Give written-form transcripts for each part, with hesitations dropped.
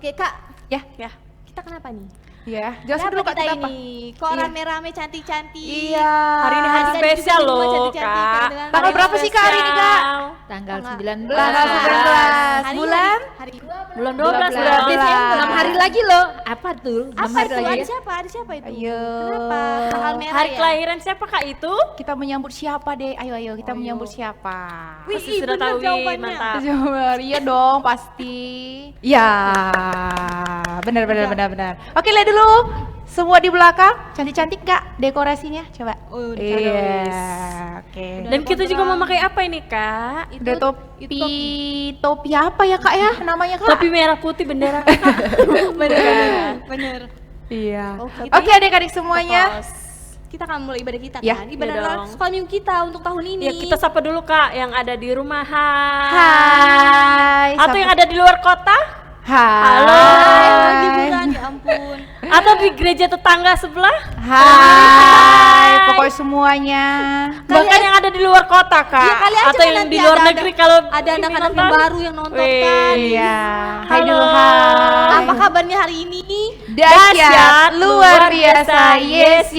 Oke Kak, Ya, kita kenapa nih? ya. Jelasin dulu Kak kita kita apa? ini? Kok Iya. rame-rame cantik-cantik? Iya. Hari ini hari Kita spesial juga loh, cantik-cantik, Kak. gitu kan. Tanggal berapa sih Kak hari ini Kak? Tanggal Tanggal 19. Tanggal 19. Hari- Bulan? hari Bulan 12 12. berarti. 6 hari lagi loh. Apa tuh? 6 apa hari itu? lagi. Ada siapa? Ada siapa itu? Ayo. Kenapa? Tanggal merah Hari ya? kelahiran siapa Kak itu? Kita menyambut siapa deh? Ayo kita menyambut siapa? Wih, Pasti sudah bener tahu, Wi. jawabannya. Mantap. Coba, iya dong pasti. Ya, benar. Oke, lihat dulu. Semua di belakang, cantik-cantik nggak dekorasinya? Coba. Oh, Iya, oke. Dan kita juga memakai apa ini Kak? Udah topi apa ya Kak ya namanya Kak? Topi merah putih bendera. Bener. Iya. Oh, kita- Oke adik-adik semuanya. Kita akan mulai ibadah kita Ya. kan? Ibadah Iya Natal dong. sekolah minggu kita untuk tahun ini. Ya kita sapa dulu Kak yang ada di rumah. Hai. Atau yang ada di luar kota? Hai. Halo. Lagi bulan, ya ampun. Atau di gereja tetangga sebelah? Hai. Pokoknya semuanya. Bahkan yang ada di luar kota Kak. Iya, kali aja Atau kan yang nanti di luar ada- negeri kalau ada ini anak-anak yang nonton. baru yang nonton Wih. kan. Iya. Hai Halo. dulu hai. Apa kabarnya hari ini? Dahsyat luar biasa. Yes.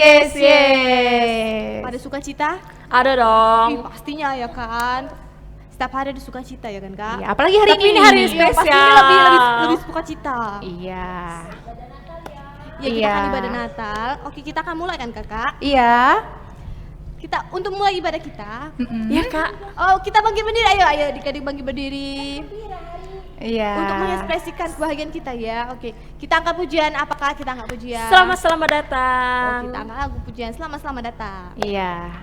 Pada sukacita? Ada Ih, dong. pastinya ya kan. Setiap hari ada sukacita ya kan Kak? Iya, apalagi hari Tapi ini. ini hari Iya, spesial. pasti ini lebih sukacita. Iya. Ya kita Iya. kan ibadah Natal. Oke, kita akan mulai kan Kakak? Iya. Kita untuk mulai ibadah kita. Mm-mm. Ya Kak. Oh, kita bangkit berdiri. Ayo adik-adik bangkit berdiri. Iya. Untuk mengekspresikan kebahagiaan kita ya. Oke, kita angkat pujian. Apakah kita angkat pujian? Selamat Oh, datang. kita angkat lagu pujian. Selamat datang. Iya.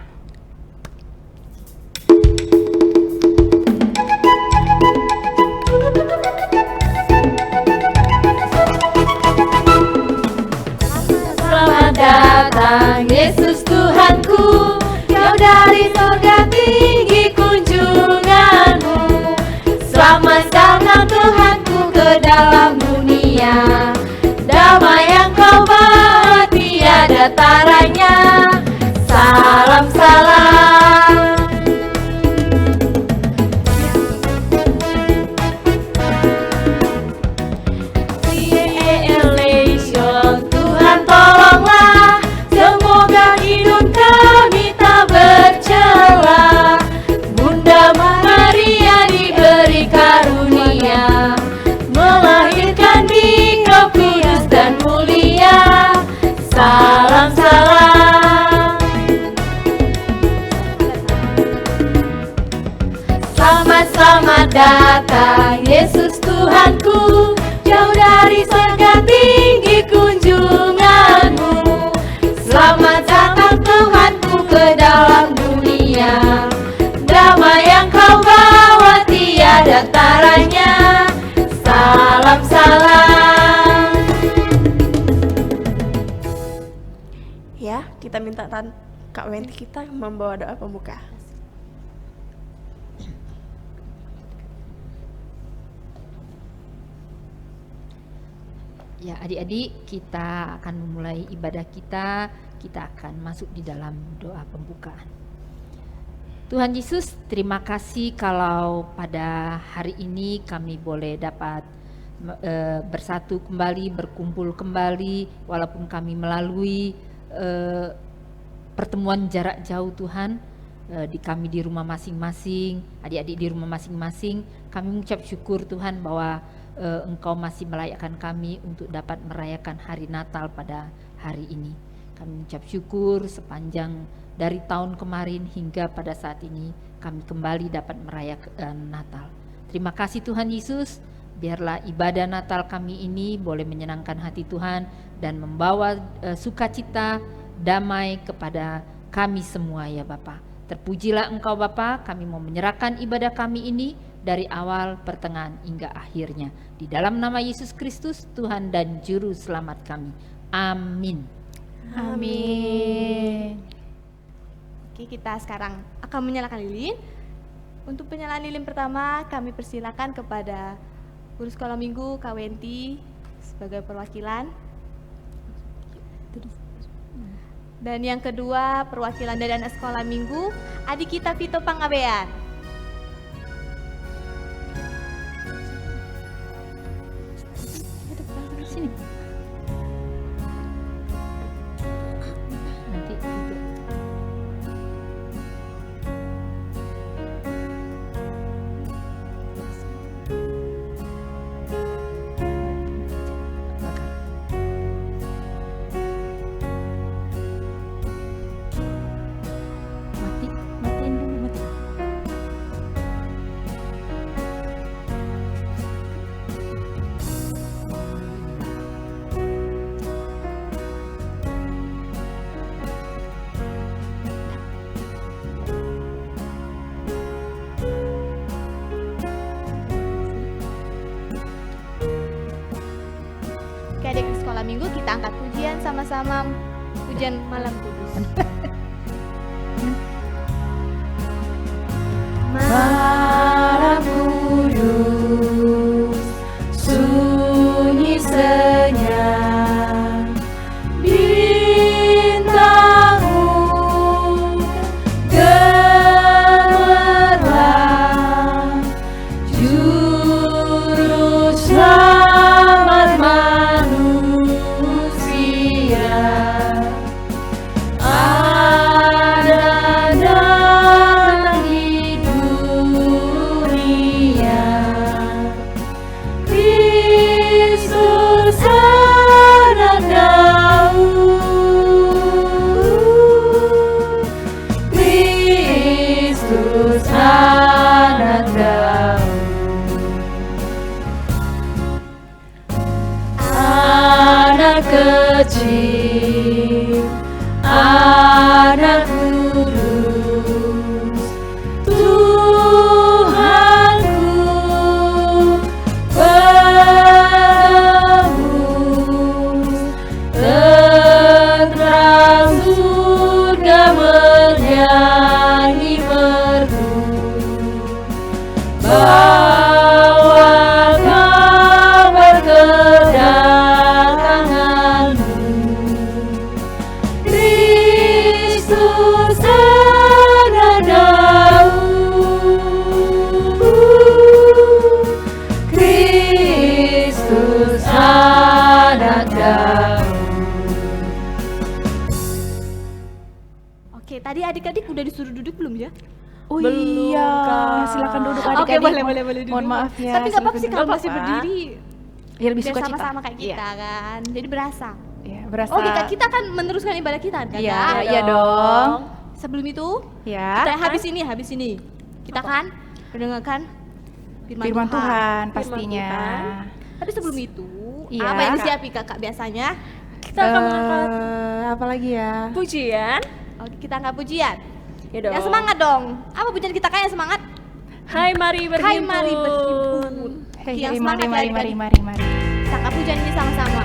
Selamat datang Yesus Tuhanku, jauh dari surga tinggi kunjunganmu. Selamat datang Tuhanku ke dalam dunia, damai yang kau bawa tiada taranya. Salam salam. Elation, Tuhan tolonglah, semoga hidup kami tak bercela. Bunda Maria diberi karunia, melahirkan di Kau kudus dan mulia. Salam salam. Selamat datang Yesus Tuhanku, jauh dari surga tinggi kunjunganmu. Selamat datang Tuhanku ke dalam dunia, damai yang kau bawa tiada taranya. Salam salam. Ya, kita minta Kak Wenti kita membawa doa pembuka. Ya adik-adik, kita akan memulai ibadah kita akan masuk di dalam doa pembukaan. Tuhan Yesus, terima kasih kalau pada hari ini kami boleh dapat bersatu kembali, berkumpul kembali, walaupun kami melalui pertemuan jarak jauh Tuhan, kami di rumah masing-masing, adik-adik di rumah masing-masing, kami mengucap syukur Tuhan bahwa Engkau masih melayakkan kami untuk dapat merayakan hari Natal pada hari ini. Kami mengucap syukur sepanjang dari tahun kemarin hingga pada saat ini kami kembali dapat merayakan Natal. Terima kasih Tuhan Yesus, biarlah ibadah Natal kami ini boleh menyenangkan hati Tuhan dan membawa sukacita, damai kepada kami semua ya Bapa. Terpujilah Engkau Bapa, kami mau menyerahkan ibadah kami ini dari awal, pertengahan hingga akhirnya. Di dalam nama Yesus Kristus, Tuhan dan Juru Selamat kami. Amin. Amin. Oke, kita sekarang akan menyalakan lilin. Untuk penyalaan lilin pertama, kami persilakan kepada Guru Sekolah Minggu Kak Wenti sebagai perwakilan. Dan yang kedua, perwakilan dari anak sekolah minggu, adik kita Vito Pangabean. sekolah minggu kita angkat pujian sama-sama, pujian malam kudus. Malam kudus, sunyi senyap, bintang gemerlap, juru selamat manusia. Ada datang di dunia, Kristus anak Daud, Kristus anak Daud. Anak kecil, anak kudus, Tuhanku penebus, tentram surga bernyanyi merdu, bawa kabar kedatanganmu. Kristus anak Daud, Kristus anak Daud. Oke, tadi adik-adik udah disuruh duduk belum ya? Oh Belum, iya, Kak. silakan duduk Oke, adik-adik. boleh duduk. Mohon maaf ya. Tapi nggak apa-apa sih silakan kalau duduk. masih berdiri. Ya lebih Biar suka cita. sama-sama kayak kita kan. Jadi berasa. Iya, berasa. Oh, kita kan meneruskan ibadah kita kan? Iya, Kak? iya dong. Sebelum itu, Ya. kita habis ini. Kita kan mendengarkan Firman Tuhan pastinya. Tapi sebelum itu, Iya. apa yang disiapin kakak biasanya? Kita akan mengangkat Apa lagi ya? pujian. Oh, kita angkat pujian. Ya dong. Yang semangat dong. Apa pujian kita kan yang semangat? Hai mari berhimpun. Hai mari berhimpun. Hei, Yang hei, semangat mari, ya, mari, adik-adik. mari. Kita angkat pujian ini sama-sama.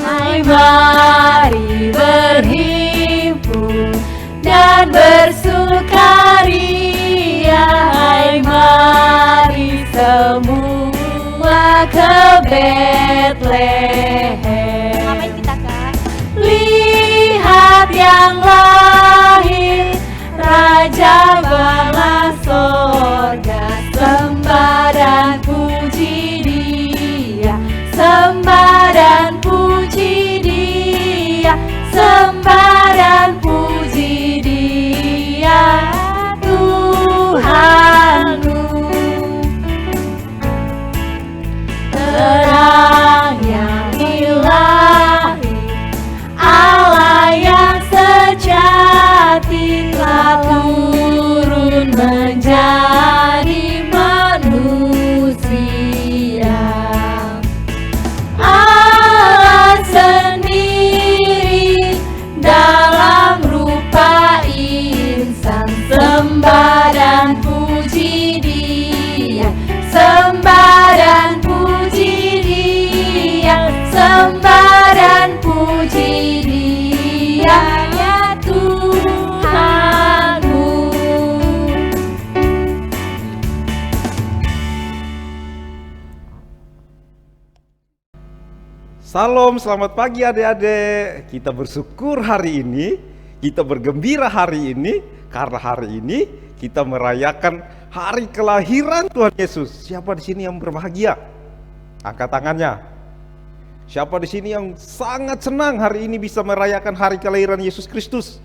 Hai mari berhimpun dan bersukaria. Hai mari semua ke Betlehem. Ngapain kita kan? Lihat yang lahir, Raja bala sorga. Sembah dan puji Dia, sembah dan puji Dia, sembah dan puji Dia, Tuhanmu. Terang yang ilahi, Allah yang sejati telah turun menjadi manusia. Allah sendiri dalam rupa insan, sembah dan puji Dia, sembah dan puji Dia, sembah dan puji Dia, ya Tuhanmu. Salam, selamat pagi adik-adik. Kita bersyukur hari ini, kita bergembira hari ini, karena hari ini kita merayakan hari kelahiran Tuhan Yesus. Siapa di sini yang berbahagia? Angkat tangannya. Siapa di sini yang sangat senang hari ini bisa merayakan hari kelahiran Yesus Kristus?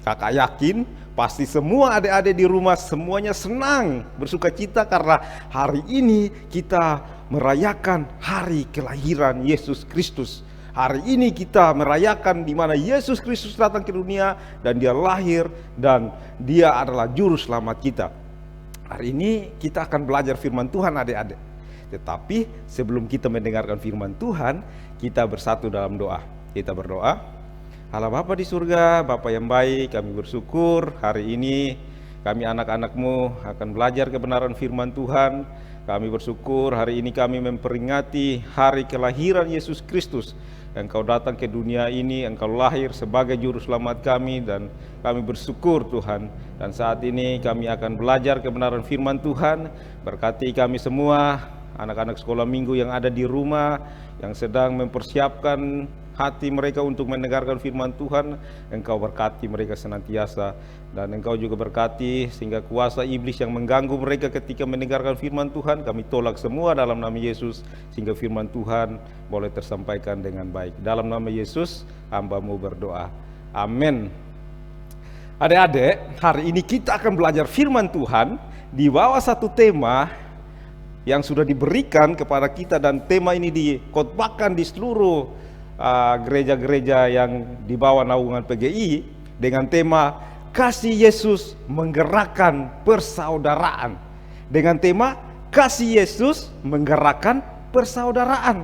Kakak yakin pasti semua adik-adik di rumah semuanya senang, bersukacita karena hari ini kita merayakan hari kelahiran Yesus Kristus. Hari ini kita merayakan di mana Yesus Kristus datang ke dunia dan Dia lahir dan Dia adalah juru selamat kita. Hari ini kita akan belajar firman Tuhan adik-adik. Tetapi sebelum kita mendengarkan firman Tuhan, kita bersatu dalam doa. Kita berdoa. Allah Bapa di surga, Bapa yang baik, kami bersyukur hari ini Kami anak-anak-Mu akan belajar kebenaran firman Tuhan. Kami bersyukur hari ini kami memperingati hari kelahiran Yesus Kristus. Engkau datang ke dunia ini, Engkau lahir sebagai juru selamat kami, dan kami bersyukur Tuhan. Dan saat ini kami akan belajar kebenaran firman Tuhan. Berkati kami semua, anak-anak sekolah minggu yang ada di rumah, yang sedang mempersiapkan hati mereka untuk mendengarkan firman Tuhan. Engkau berkati mereka senantiasa, dan Engkau juga berkati sehingga kuasa iblis yang mengganggu mereka ketika mendengarkan firman Tuhan kami tolak semua dalam nama Yesus, sehingga firman Tuhan boleh tersampaikan dengan baik. Dalam nama Yesus hamba-Mu berdoa, amin. Adik-adik, hari ini kita akan belajar firman Tuhan di bawah satu tema yang sudah diberikan kepada kita, dan tema ini dikhotbahkan di seluruh gereja-gereja yang di bawah naungan PGI dengan tema kasih Yesus menggerakkan persaudaraan. Dengan tema kasih Yesus menggerakkan persaudaraan.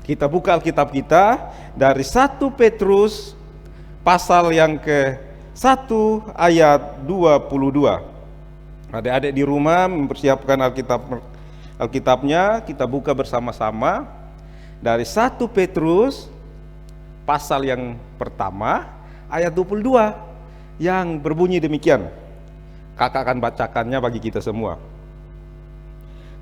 Kita buka Alkitab kita dari 1 Petrus pasal yang ke-1 ayat 22. Adik-adik di rumah mempersiapkan Alkitabnya, kita buka bersama-sama dari 1 Petrus pasal yang pertama ayat 22 yang berbunyi demikian. Kakak akan bacakannya bagi kita semua.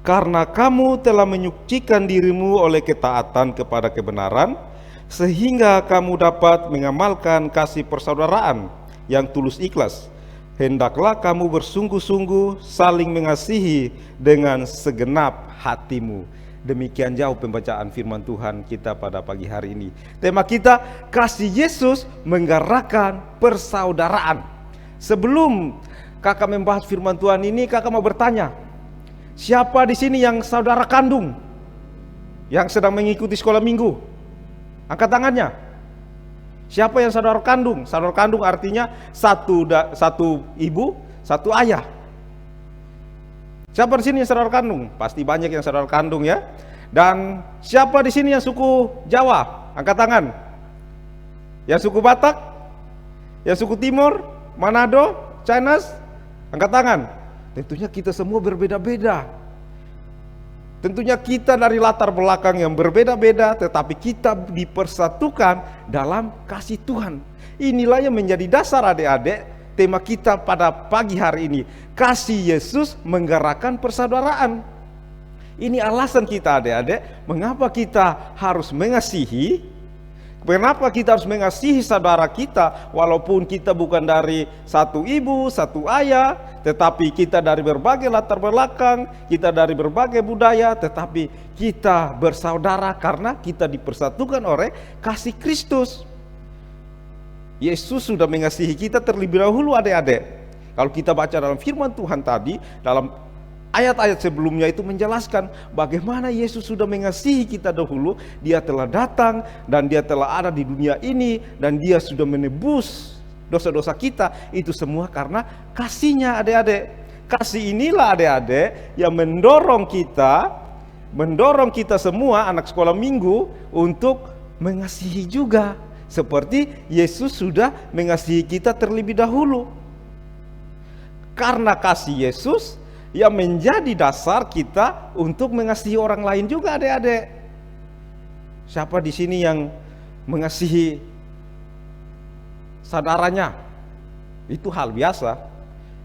Karena kamu telah menyucikan dirimu oleh ketaatan kepada kebenaran, sehingga kamu dapat mengamalkan kasih persaudaraan yang tulus ikhlas. Hendaklah kamu bersungguh-sungguh saling mengasihi dengan segenap hatimu. Demikian jauh pembacaan firman Tuhan kita pada pagi hari ini. Tema kita, kasih Yesus menggerakkan persaudaraan. Sebelum kakak membahas firman Tuhan ini, kakak mau bertanya, siapa di sini yang saudara kandung yang sedang mengikuti sekolah minggu? Angkat tangannya. Siapa yang saudara kandung? Saudara kandung artinya satu ibu, satu ayah. Siapa di sini yang saudara kandung? Pasti banyak yang saudara kandung ya. Dan siapa di sini yang suku Jawa? Angkat tangan. Yang suku Batak? Yang suku Timur? Manado? Chinese? Angkat tangan. Tentunya kita semua berbeda-beda. Tentunya kita dari latar belakang yang berbeda-beda, tetapi kita dipersatukan dalam kasih Tuhan. Inilah yang menjadi dasar adik-adik tema kita pada pagi hari ini. Kasih Yesus menggerakkan persaudaraan. Ini alasan kita adik-adik, mengapa kita harus mengasihi. Kenapa kita harus mengasihi saudara kita, walaupun kita bukan dari satu ibu, satu ayah, tetapi kita dari berbagai latar belakang, kita dari berbagai budaya, tetapi kita bersaudara karena kita dipersatukan oleh kasih Kristus. Yesus sudah mengasihi kita terlebih dahulu adik-adik. Kalau kita baca dalam firman Tuhan tadi, dalam ayat-ayat sebelumnya itu menjelaskan bagaimana Yesus sudah mengasihi kita dahulu. Dia telah datang dan dia telah ada di dunia ini, dan dia sudah menebus dosa-dosa kita. Itu semua karena kasihnya adik-adik. Kasih inilah adik-adik yang mendorong kita semua anak sekolah minggu untuk mengasihi juga. Seperti Yesus sudah mengasihi kita terlebih dahulu. Karena kasih Yesus yang menjadi dasar kita untuk mengasihi orang lain juga adik-adik. Siapa di sini yang mengasihi saudaranya? Itu hal biasa.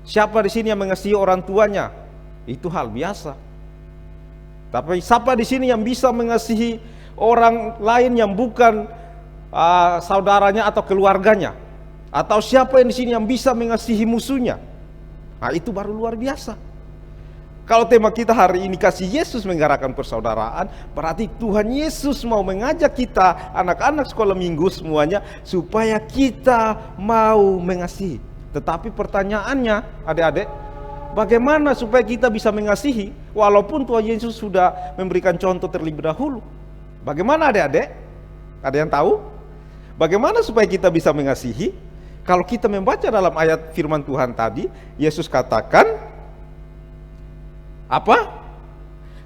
Siapa di sini yang mengasihi orang tuanya? Itu hal biasa. Tapi siapa di sini yang bisa mengasihi orang lain yang bukan saudaranya atau keluarganya? Atau siapa yang di sini yang bisa mengasihi musuhnya? Nah, itu baru luar biasa. Kalau tema kita hari ini kasih Yesus menggerakkan persaudaraan, berarti Tuhan Yesus mau mengajak kita anak-anak sekolah minggu semuanya supaya kita mau mengasihi. Tetapi pertanyaannya adik-adik, bagaimana supaya kita bisa mengasihi walaupun Tuhan Yesus sudah memberikan contoh terlebih dahulu? Bagaimana adik-adik? Ada yang tahu? Bagaimana supaya kita bisa mengasihi? Kalau kita membaca dalam ayat firman Tuhan tadi, Yesus katakan apa?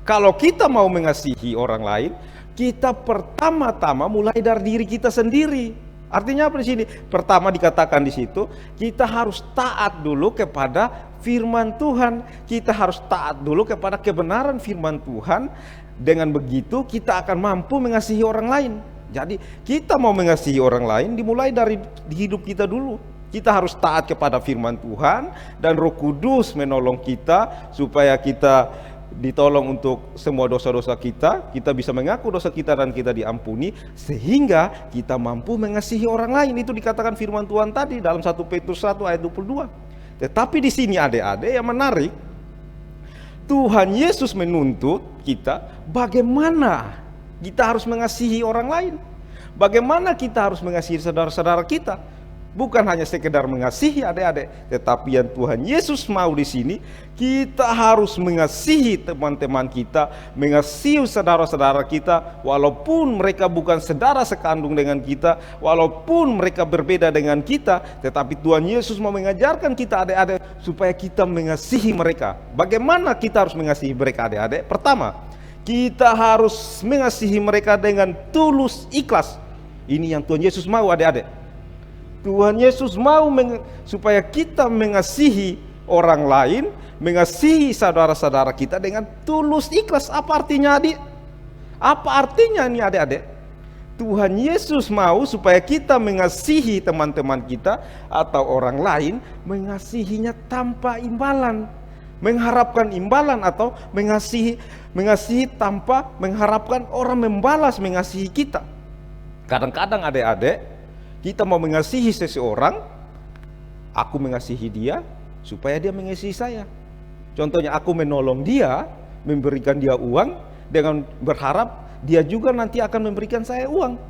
Kalau kita mau mengasihi orang lain, kita pertama-tama mulai dari diri kita sendiri. Artinya apa di sini? Pertama dikatakan di situ, kita harus taat dulu kepada firman Tuhan. Kita harus taat dulu kepada kebenaran firman Tuhan. Dengan begitu kita akan mampu mengasihi orang lain. Jadi kita mau mengasihi orang lain dimulai dari hidup kita dulu. Kita harus taat kepada firman Tuhan dan Roh Kudus menolong kita supaya kita ditolong untuk semua dosa-dosa kita bisa mengaku dosa kita dan kita diampuni sehingga kita mampu mengasihi orang lain. Itu dikatakan firman Tuhan tadi dalam 1 Petrus 1 ayat 22. Tetapi di sini adik-adik yang menarik, Tuhan Yesus menuntut kita bagaimana kita harus mengasihi orang lain. Bagaimana kita harus mengasihi saudara-saudara kita. Bukan hanya sekedar mengasihi adik-adik, tetapi yang Tuhan Yesus mau di sini, kita harus mengasihi teman-teman kita, mengasihi saudara-saudara kita, walaupun mereka bukan saudara sekandung dengan kita, walaupun mereka berbeda dengan kita, tetapi Tuhan Yesus mau mengajarkan kita adik-adik supaya kita mengasihi mereka. Bagaimana kita harus mengasihi mereka adik-adik? Pertama, kita harus mengasihi mereka dengan tulus ikhlas. Ini yang Tuhan Yesus mau adik-adik. Tuhan Yesus mau supaya kita mengasihi orang lain, mengasihi saudara-saudara kita dengan tulus ikhlas. Apa artinya adik? Apa artinya ini adik-adik? Tuhan Yesus mau supaya kita mengasihi teman-teman kita atau orang lain, mengasihinya tanpa imbalan, mengharapkan imbalan, atau mengasihi tanpa mengharapkan orang membalas mengasihi kita. Kadang-kadang adik-adik, kita mau mengasihi seseorang, aku mengasihi dia supaya dia mengasihi saya. Contohnya aku menolong dia, memberikan dia uang dengan berharap dia juga nanti akan memberikan saya uang.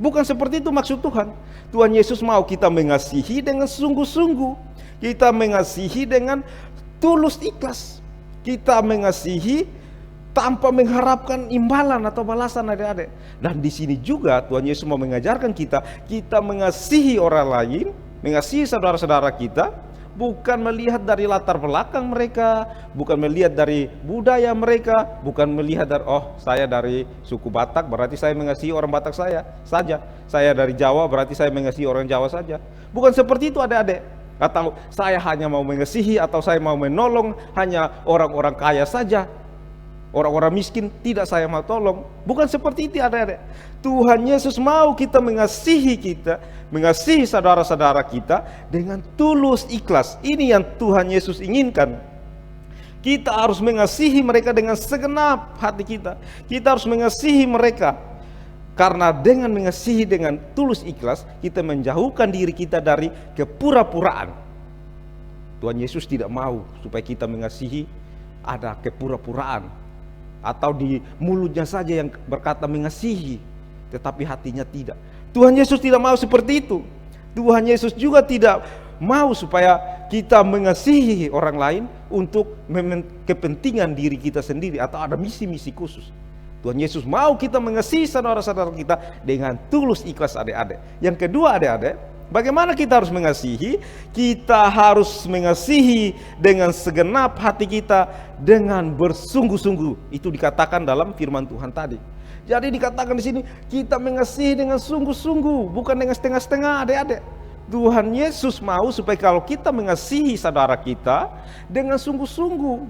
Bukan seperti itu maksud Tuhan. Tuhan Yesus mau kita mengasihi dengan sungguh-sungguh. Kita mengasihi dengan tulus ikhlas. Kita mengasihi tanpa mengharapkan imbalan atau balasan adik-adik. Dan di sini juga Tuhan Yesus mau mengajarkan kita mengasihi orang lain, mengasihi saudara-saudara kita, bukan melihat dari latar belakang mereka, bukan melihat dari budaya mereka, bukan melihat dari saya dari suku Batak berarti saya mengasihi orang Batak saja. Saya dari Jawa berarti saya mengasihi orang Jawa saja. Bukan seperti itu adik-adik. Atau saya hanya mau mengasihi atau saya mau menolong hanya orang-orang kaya saja. Orang-orang miskin tidak saya mau tolong. Bukan seperti itu adik-adik. Tuhan Yesus mau kita, mengasihi saudara-saudara kita dengan tulus ikhlas. Ini yang Tuhan Yesus inginkan. Kita harus mengasihi mereka dengan segenap hati kita. Kita harus mengasihi mereka. Karena dengan mengasihi dengan tulus ikhlas, kita menjauhkan diri kita dari kepura-puraan. Tuhan Yesus tidak mau supaya kita mengasihi ada kepura-puraan, atau di mulutnya saja yang berkata mengasihi, tetapi hatinya tidak. Tuhan Yesus tidak mau seperti itu. Tuhan Yesus juga tidak mau supaya kita mengasihi orang lain untuk kepentingan diri kita sendiri atau ada misi-misi khusus. Tuhan Yesus mau kita mengasihi saudara-saudara kita dengan tulus ikhlas adik-adik. Yang kedua adik-adik, bagaimana kita harus mengasihi? Kita harus mengasihi dengan segenap hati kita, dengan bersungguh-sungguh. Itu dikatakan dalam firman Tuhan tadi. Jadi dikatakan di sini kita mengasihi dengan sungguh-sungguh, bukan dengan setengah-setengah adik-adik. Tuhan Yesus mau supaya kalau kita mengasihi saudara kita dengan sungguh-sungguh.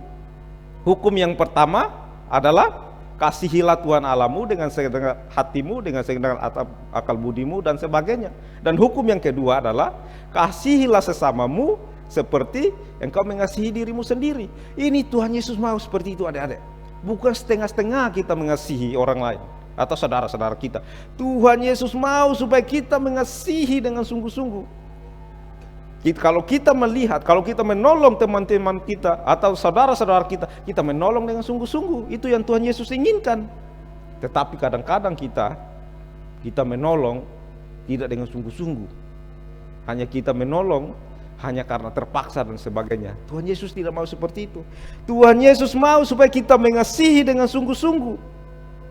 Hukum yang pertama adalah kasihilah Tuhan Allahmu dengan segenap hatimu, dengan segenap akal budimu dan sebagainya. Dan hukum yang kedua adalah kasihilah sesamamu seperti engkau mengasihi dirimu sendiri. Ini Tuhan Yesus mau seperti itu adik-adik. Bukan setengah-setengah kita mengasihi orang lain atau saudara-saudara kita. Tuhan Yesus mau supaya kita mengasihi dengan sungguh-sungguh. Kalau kita melihat, kalau kita menolong teman-teman kita atau saudara-saudara kita, kita menolong dengan sungguh-sungguh. Itu yang Tuhan Yesus inginkan. Tetapi kadang-kadang kita menolong tidak dengan sungguh-sungguh. Hanya kita menolong hanya karena terpaksa dan sebagainya. Tuhan Yesus tidak mau seperti itu. Tuhan Yesus mau supaya kita mengasihi dengan sungguh-sungguh.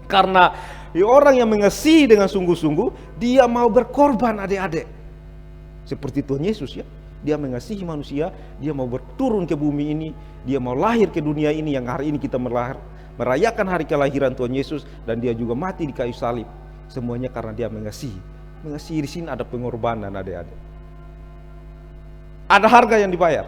Karena orang yang mengasihi dengan sungguh-sungguh, dia mau berkorban adik-adik. Seperti Tuhan Yesus ya. Dia mengasihi manusia, dia mau berturun ke bumi ini, dia mau lahir ke dunia ini yang hari ini kita merayakan hari kelahiran Tuhan Yesus, dan dia juga mati di kayu salib. Semuanya karena dia mengasihi. Mengasihi di sini ada pengorbanan, adik-adik. Ada harga yang dibayar.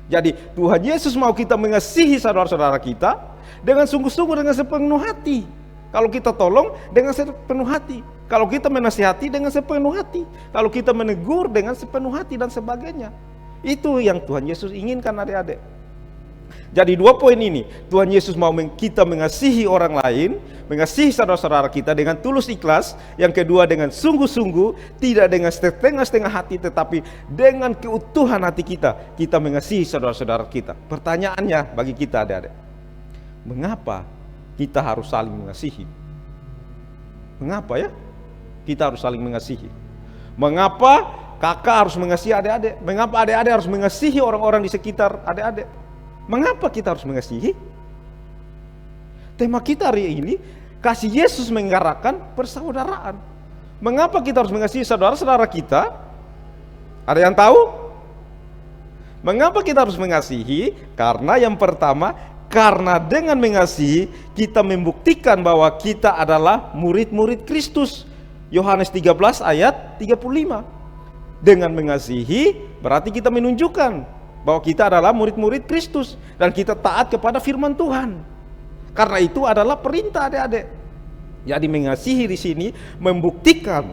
Jadi Tuhan Yesus mau kita mengasihi saudara-saudara kita dengan sungguh-sungguh, dengan sepenuh hati. Kalau kita tolong dengan sepenuh hati, kalau kita menasihati dengan sepenuh hati, kalau kita menegur dengan sepenuh hati dan sebagainya. Itu yang Tuhan Yesus inginkan, adik-adik. Jadi 2 poin ini, Tuhan Yesus mau kita mengasihi orang lain, mengasihi saudara-saudara kita dengan tulus ikhlas. Yang kedua dengan sungguh-sungguh, tidak dengan setengah-setengah hati, tetapi dengan keutuhan hati kita mengasihi saudara-saudara kita. Pertanyaannya bagi kita, adik-adik, mengapa kita harus saling mengasihi? Mengapa ya kita harus saling mengasihi? Mengapa kakak harus mengasihi adik-adik? Mengapa adik-adik harus mengasihi orang-orang di sekitar adik-adik? Mengapa kita harus mengasihi? Tema kita hari ini, kasih Yesus menggerakkan persaudaraan. Mengapa kita harus mengasihi saudara-saudara kita? Ada yang tahu? Mengapa kita harus mengasihi? Karena yang pertama, karena dengan mengasihi kita membuktikan bahwa kita adalah murid-murid Kristus. Yohanes 13 ayat 35. Dengan mengasihi berarti kita menunjukkan bahwa kita adalah murid-murid Kristus dan kita taat kepada firman Tuhan. Karena itu adalah perintah, adik-adik. Jadi mengasihi di sini membuktikan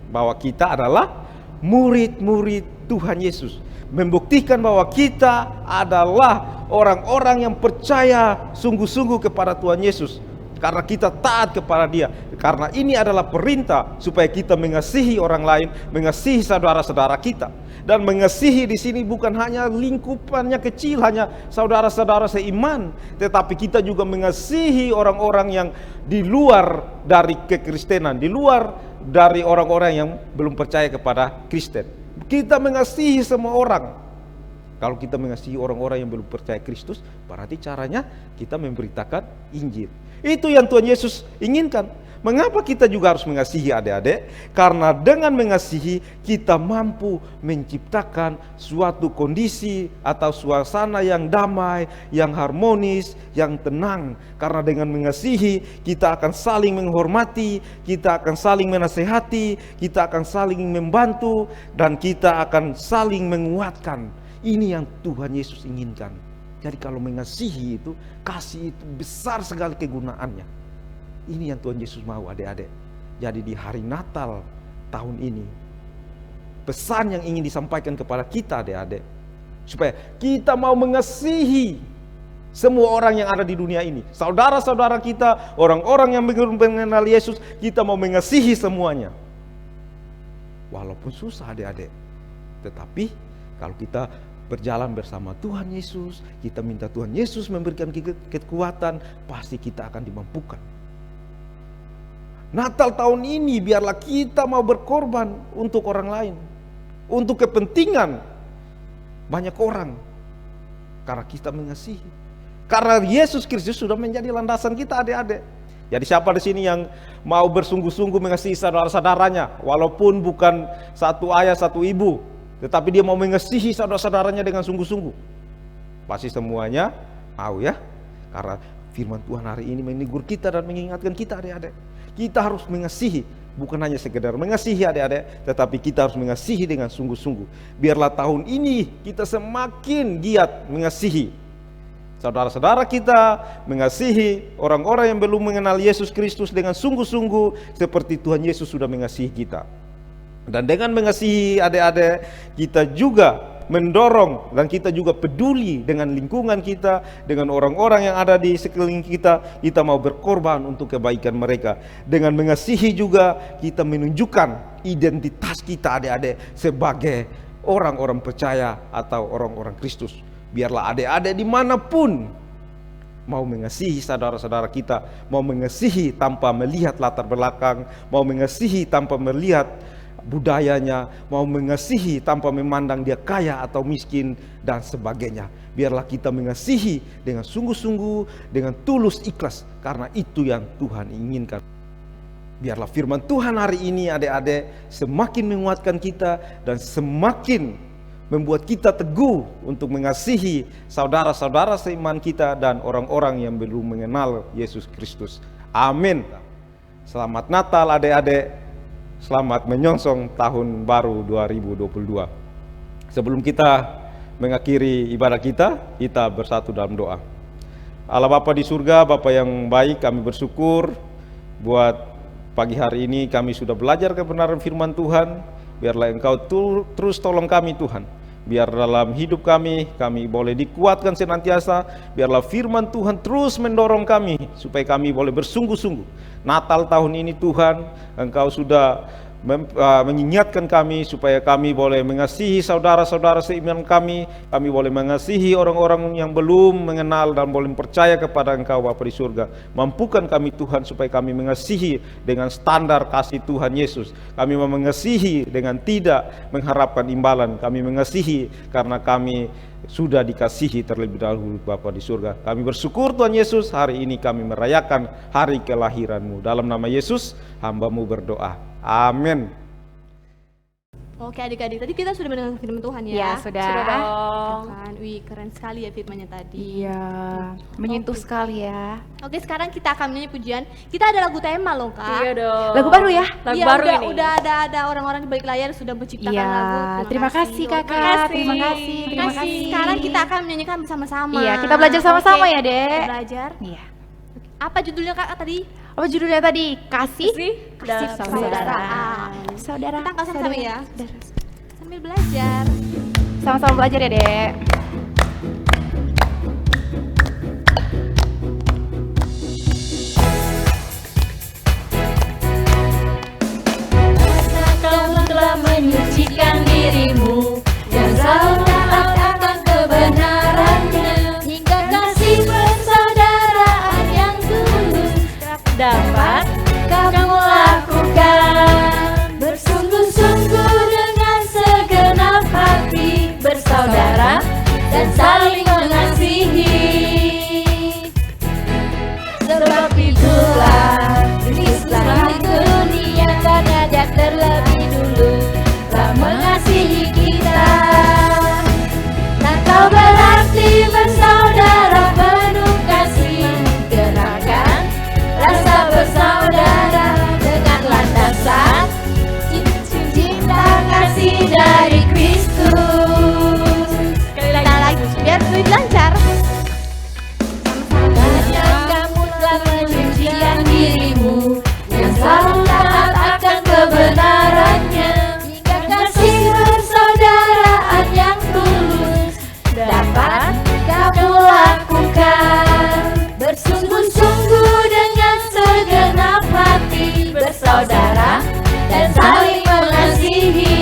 bahwa kita adalah murid-murid Tuhan Yesus. Membuktikan bahwa kita adalah orang-orang yang percaya sungguh-sungguh kepada Tuhan Yesus. Karena kita taat kepada Dia. Karena ini adalah perintah supaya kita mengasihi orang lain, mengasihi saudara-saudara kita. Dan mengasihi di sini bukan hanya lingkupannya kecil, hanya saudara-saudara seiman, tetapi kita juga mengasihi orang-orang yang di luar dari kekristenan, di luar dari orang-orang yang belum percaya kepada Kristen. Kita mengasihi semua orang. Kalau kita mengasihi orang-orang yang belum percaya Kristus, berarti caranya kita memberitakan Injil. Itu yang Tuhan Yesus inginkan. Mengapa kita juga harus mengasihi, adik-adik? Karena dengan mengasihi kita mampu menciptakan suatu kondisi atau suasana yang damai, yang harmonis, yang tenang. Karena dengan mengasihi kita akan saling menghormati, kita akan saling menasehati, kita akan saling membantu, dan kita akan saling menguatkan. Ini yang Tuhan Yesus inginkan. Jadi kalau mengasihi itu, kasih itu besar sekali kegunaannya. Ini yang Tuhan Yesus mau, adik-adik. Jadi di hari Natal tahun ini, pesan yang ingin disampaikan kepada kita, adik-adik, supaya kita mau mengasihi semua orang yang ada di dunia ini. Saudara-saudara kita, orang-orang yang belum mengenal Yesus, kita mau mengasihi semuanya. Walaupun susah, adik-adik. Tetapi kalau kita berjalan bersama Tuhan Yesus, kita minta Tuhan Yesus memberikan kekuatan, pasti kita akan dimampukan. Natal tahun ini biarlah kita mau berkorban untuk orang lain, untuk kepentingan banyak orang, karena kita mengasihi. Karena Yesus Kristus sudah menjadi landasan kita, adik-adik. Jadi siapa di sini yang mau bersungguh-sungguh mengasihi saudara-saudaranya, walaupun bukan satu ayah satu ibu, tetapi dia mau mengasihi saudara-saudaranya dengan sungguh-sungguh? Pasti semuanya mau, ya. Karena firman Tuhan hari ini menegur kita dan mengingatkan kita, adik-adik. Kita harus mengasihi, bukan hanya sekedar mengasihi, adik-adik, tetapi kita harus mengasihi dengan sungguh-sungguh. Biarlah tahun ini kita semakin giat mengasihi saudara-saudara kita, mengasihi orang-orang yang belum mengenal Yesus Kristus dengan sungguh-sungguh seperti Tuhan Yesus sudah mengasihi kita. Dan dengan mengasihi, adik-adik, kita juga mendorong dan kita juga peduli dengan lingkungan kita, dengan orang-orang yang ada di sekeliling kita. Kita mau berkorban untuk kebaikan mereka. Dengan mengasihi juga kita menunjukkan identitas kita, adik-adik, sebagai orang-orang percaya atau orang-orang Kristus. Biarlah adik-adik dimanapun mau mengasihi saudara-saudara kita, mau mengasihi tanpa melihat latar belakang, mau mengasihi tanpa melihat budayanya, mau mengasihi tanpa memandang dia kaya atau miskin dan sebagainya. Biarlah kita mengasihi dengan sungguh-sungguh, dengan tulus ikhlas, karena itu yang Tuhan inginkan. Biarlah firman Tuhan hari ini, adik-adik, semakin menguatkan kita dan semakin membuat kita teguh untuk mengasihi saudara-saudara seiman kita dan orang-orang yang belum mengenal Yesus Kristus. Amin. Selamat Natal, adik-adik. selamat menyongsong tahun baru 2022. Sebelum kita mengakhiri ibadah kita bersatu dalam doa. Allah Bapa di surga, Bapa yang baik, kami bersyukur buat pagi hari ini kami sudah belajar kebenaran firman Tuhan. Biarlah Engkau terus tolong kami Tuhan. Biar dalam hidup kami boleh dikuatkan senantiasa. Biarlah firman Tuhan terus mendorong kami supaya kami boleh bersungguh-sungguh. Natal tahun ini Tuhan, Engkau sudah mengingatkan kami supaya kami boleh mengasihi saudara-saudara seiman kami boleh mengasihi orang-orang yang belum mengenal dan boleh percaya kepada Engkau Bapa di surga. Mampukan kami Tuhan supaya kami mengasihi dengan standar kasih Tuhan Yesus. Kami mengasihi dengan tidak mengharapkan imbalan. Kami mengasihi karena kami sudah dikasihi terlebih dahulu Bapa di surga. Kami bersyukur Tuhan Yesus, hari ini kami merayakan hari kelahiran-Mu. Dalam nama Yesus hamba-Mu berdoa. Amin. Oke adik-adik, tadi kita sudah mendengar firman Tuhan ya? Ya, sudah. Sudah dong. Kan? Wih, keren sekali ya firmannya tadi. Iya, menyentuh sekali ya. Oke, sekarang kita akan menyanyi pujian. Kita ada lagu tema loh, Kak. Iya dong. Lagu baru ya? Lagu Iya, baru udah, ini. udah ada orang-orang di balik layar sudah menciptakan Iya, lagu. terima kasih Kakak. Terima kasih. Terima kasih. Sekarang kita akan menyanyikan bersama-sama. Iya, kita belajar sama-sama Oke, ya, Dek. kita belajar. Iya. Apa judulnya Kak tadi? Apa judulnya tadi? Kasih dan Persaudaraan. Saudara. Kita angkat sama-sama saudara. ya. Sambil belajar. Sama-sama belajar ya, Dek. Kamu telah menyucikan dirimu dan selalu taat akan kebenarannya, hingga kasih persaudaraan yang tulus dapat kamu lakukan. Bersungguh-sungguh dengan segenap hati, bersaudara dan saling mengasihi. Sebab itulah Kristus lahir ke dunia, karena Dia terlebih dulu telah mengasihi kita. Natal berarti bersaudara penuh kasih, gerakan rasa bersaudara dengan landasan cinta kasih dari Kristus. Sekali lagi biar lebih lancar. Karena kamu telah menyucikan dirimu yang selalu taat akan kebenarannya, hingga kasih persaudaraan yang tulus dapat kamu lakukan. Bersungguh-sungguh dengan segenap hati, bersaudara dan saling mengasihi.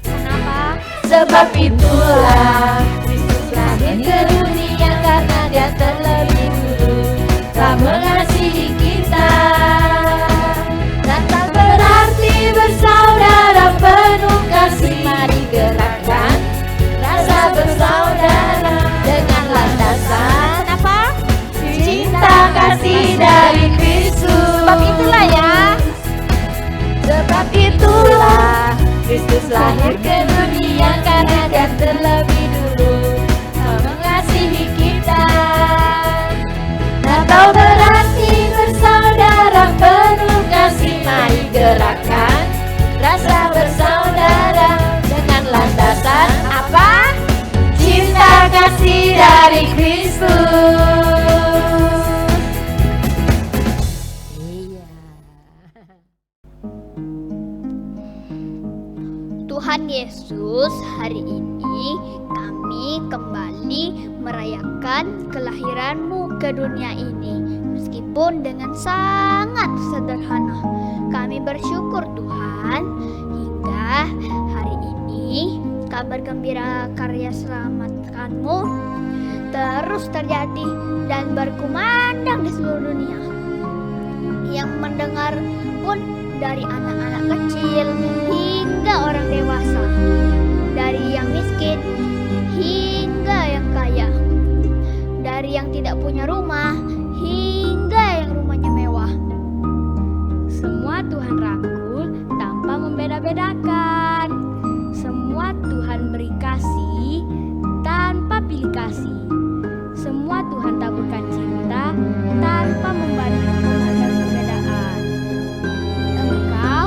Kenapa? Sebab itulah Kristus lahir ke dunia, karena Dia terlebih dulu telah mengasihi kita. Natal berarti bersaudara penuh kasih, mari gerakkan rasa bersaudara dengan landasan Kenapa? cinta kasih dari Kristus. Sebab itulah ya. Sebab itulah Kristus lahir ke dunia, karena Dia terlebih dulu telah mengasihi kita. Natal berarti bersaudara penuh kasih, mari gerakkan rasa bersaudara dengan landasan apa? Cinta kasih dari Kristus. Tuhan Yesus, hari ini kami kembali merayakan kelahiran-Mu ke dunia ini. Meskipun dengan sangat sederhana, kami bersyukur Tuhan, hingga hari ini kabar gembira karya selamatkan-Mu terus terjadi dan berkumandang di seluruh dunia. Yang mendengar pun dari anak-anak kecil hingga orang dewasa, dari yang miskin hingga yang kaya, dari yang tidak punya rumah hingga yang rumahnya mewah. Semua Tuhan rangkul tanpa membeda-bedakan. Semua Tuhan beri kasih tanpa pilih kasih. Semua Tuhan taburkan cinta tanpa memandang perbedaan. Engkau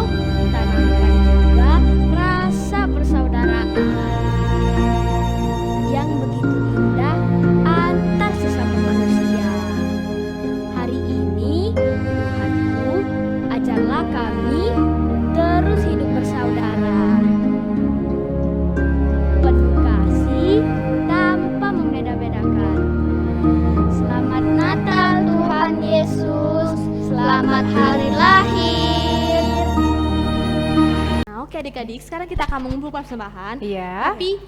adik-adik, sekarang kita akan mengumpulkan persembahan. Iya. Tapi,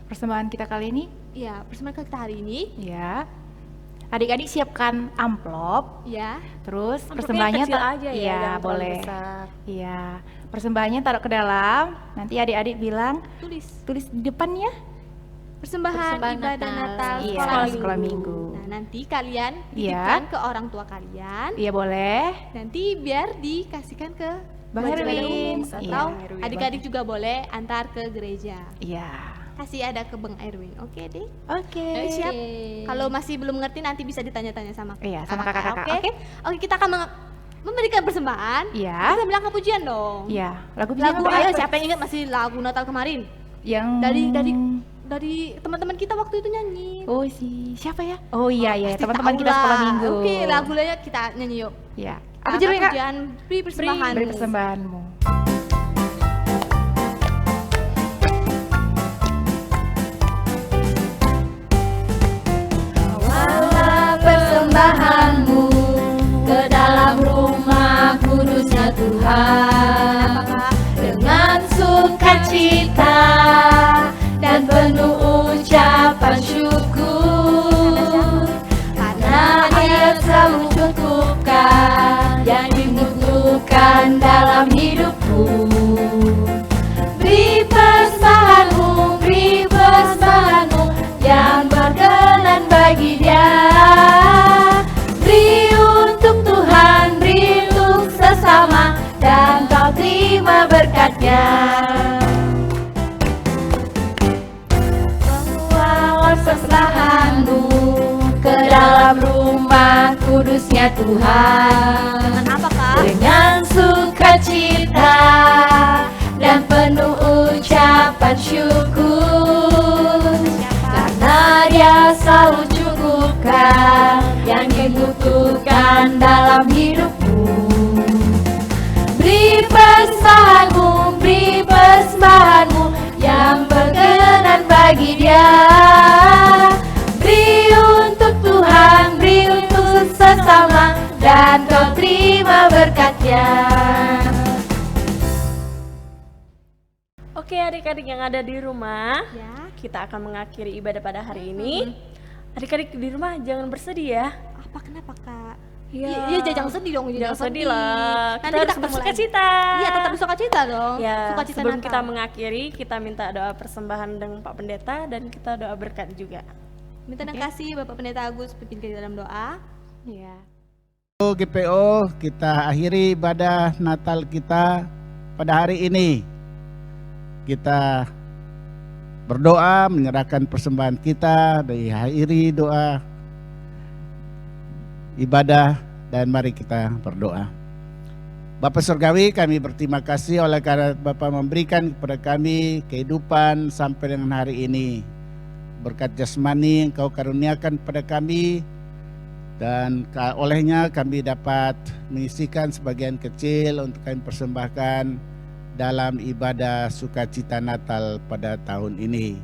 Persembahan kita kali ini, ya persembahan kita hari ini, ya. Adik-adik siapkan amplop. ya Terus Amplopnya persembahannya kecil aja ya, iya, jangan terlalu boleh. besar. Iya. Persembahannya taruh ke dalam. Nanti adik-adik bilang tulis di depannya. persembahan ibadah Natal Iya, sekolah minggu. Nah, nanti kalian Iya. titipkan ke orang tua kalian. Iya boleh. Nanti biar dikasihkan ke Bang ibadah Erwin. umum, Iya. atau adik-adik juga boleh antar ke gereja. Iya. Kasih ada ke Bang Erwin. Oke, Dek? Oke. Siap. Kalau masih belum ngerti nanti bisa ditanya-tanya sama Iya, sama kakak-kakak. Oke. Oke. Oke, kita akan memberikan persembahan. Iya. Kita bilang pujian dong. Iya. Lagu bilang Lagu apa? ayo siapa yang ingat masih lagu Natal kemarin? Yang Dari teman-teman kita waktu itu nyanyi. Oh siapa ya? Oh iya Pasti teman-teman tahu kita sekolah lah. minggu. Oke, lagunya kita nyanyi yuk. Iya. Apa judulnya Kak? Pujian beri persembahan. Beri persembahanmu. Bawalah persembahanmu ke dalam rumah kudusnya Tuhan dengan sukacita dan penuh ucapan syukur karena Dia selalu cukupkan yang dibutuhkan dalam hidupku. Beri persembahanmu yang berkenan bagi Dia. Beri untuk Tuhan, beri untuk sesama, dan kau terima berkat-Nya. Bawalah persembahanmu ke dalam rumah kudusnya Tuhan Dengan apa, Kak? dengan sukacita dan penuh ucapan syukur karena Dia selalu cukupkan yang dibutuhkan dalam hidupmu. Beri persembahanmu yang berkenan bagi Dia. Beri untuk Tuhan, beri untuk sesama, dan kau terima berkat-Nya. Oke adik-adik yang ada di rumah, Ya. kita akan mengakhiri ibadah pada hari ini. Adik-adik di rumah jangan bersedih ya. Apa kenapa, Kak? Iya. Iya, jangan sedih dong, Jangan sedih lah. Nanti Kita harus ketemu bersuka lagi. cita. Iya, tetap bersuka cita dong. Ya, Sukacita sebelum Natal. kita mengakhiri, kita minta doa persembahan dengan Pak Pendeta dan kita doa berkat juga. Minta dan kasih Bapak Pendeta Agus pimpin kita dalam doa. Iya. GPO, kita akhiri ibadah Natal kita pada hari ini. Kita berdoa menyerahkan persembahan kita, diakhiri doa ibadah, dan mari kita berdoa. Bapa Surgawi, kami berterima kasih oleh karena Bapa memberikan kepada kami kehidupan sampai dengan hari ini. Berkat jasmani Engkau karuniakan pada kami, dan olehnya kami dapat mengisikan sebagian kecil untuk kami persembahkan dalam ibadah sukacita Natal pada tahun ini.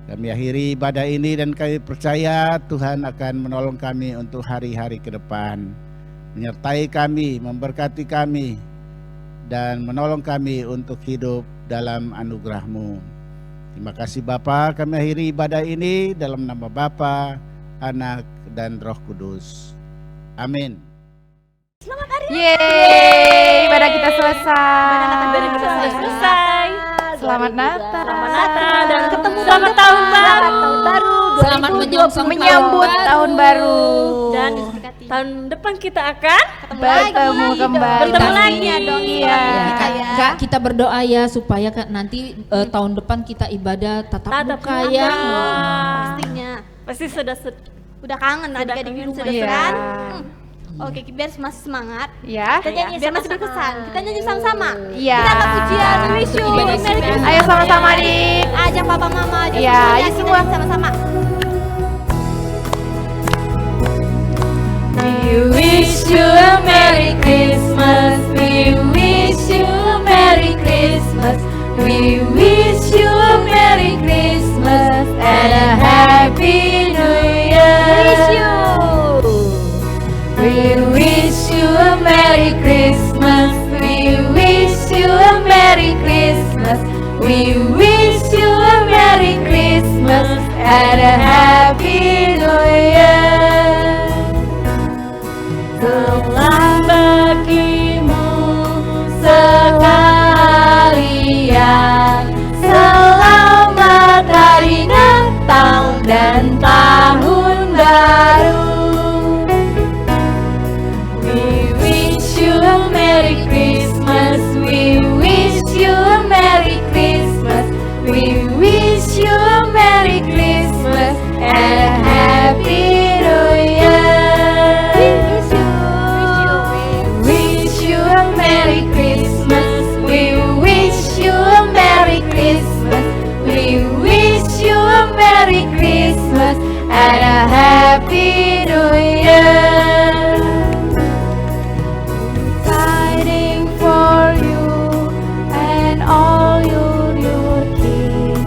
Kami akhiri ibadah ini dan kami percaya Tuhan akan menolong kami untuk hari-hari ke depan, menyertai kami, memberkati kami, dan menolong kami untuk hidup dalam anugerah-Mu. Terima kasih Bapa, kami akhiri ibadah ini dalam nama Bapa, Anak, dan Roh Kudus. Amin. Yeay, ibadah kita selesai. Ibadah kita sudah selesai. Selamat Natal. Selamat Natal dan Ketemu selamat tahun baru. Selamat Menyambut tahun baru. Dan tahun depan kita akan bertemu kembali. Bertemu lagi ya dong. Iya. Kak, kita berdoa ya supaya nanti tahun depan kita ibadah tatap tatap muka muka. ya. Pastinya. Pasti sudah Udah kangen adik-adik di kangen, rumah sudah ya Iya. kan? Oke, biar masih semangat. Ya. Kita nyanyi biar masih berkesan. Kita nyanyi sama-sama. Iya. Kita akan pujian. We wish you Untuk ibadah Merry Christmas. Ayo sama-sama adik. Ajak papa mama, ajak Iya, semuanya, ayo kita semua. nyanyi sama-sama. We wish you a Merry Christmas. We wish you a Merry Christmas. We wish you a Merry Christmas and a Happy New Year. We wish you a Merry Christmas. We wish you a Merry Christmas. We wish you a Merry Christmas and a Happy New Year. Selamat bagimu sekalian, selamat hari Natal dan Tahun Baru. We wish you a Merry Christmas, we wish you a Merry Christmas, we wish you a Merry Christmas and a Happy New Year. Wish you a Merry Christmas, we wish you a Merry Christmas, we wish you a Merry Christmas and a Happy New Year. Fighting for you and all your kin.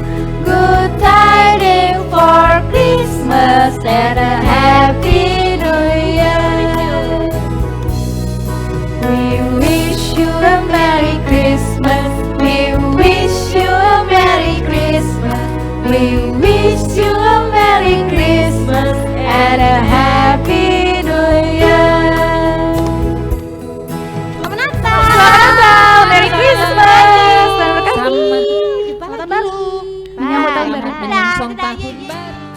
Good tidings for Christmas and a Happy New Year. We wish you a Merry Christmas, we wish you a Merry Christmas, we wish you a Merry Christmas and a Happy New Year. Selamat Natal. Selamat Natal, Merry Christmas. Selamat Selamat Tahun Baru. Selamat menyongsong tahun baru.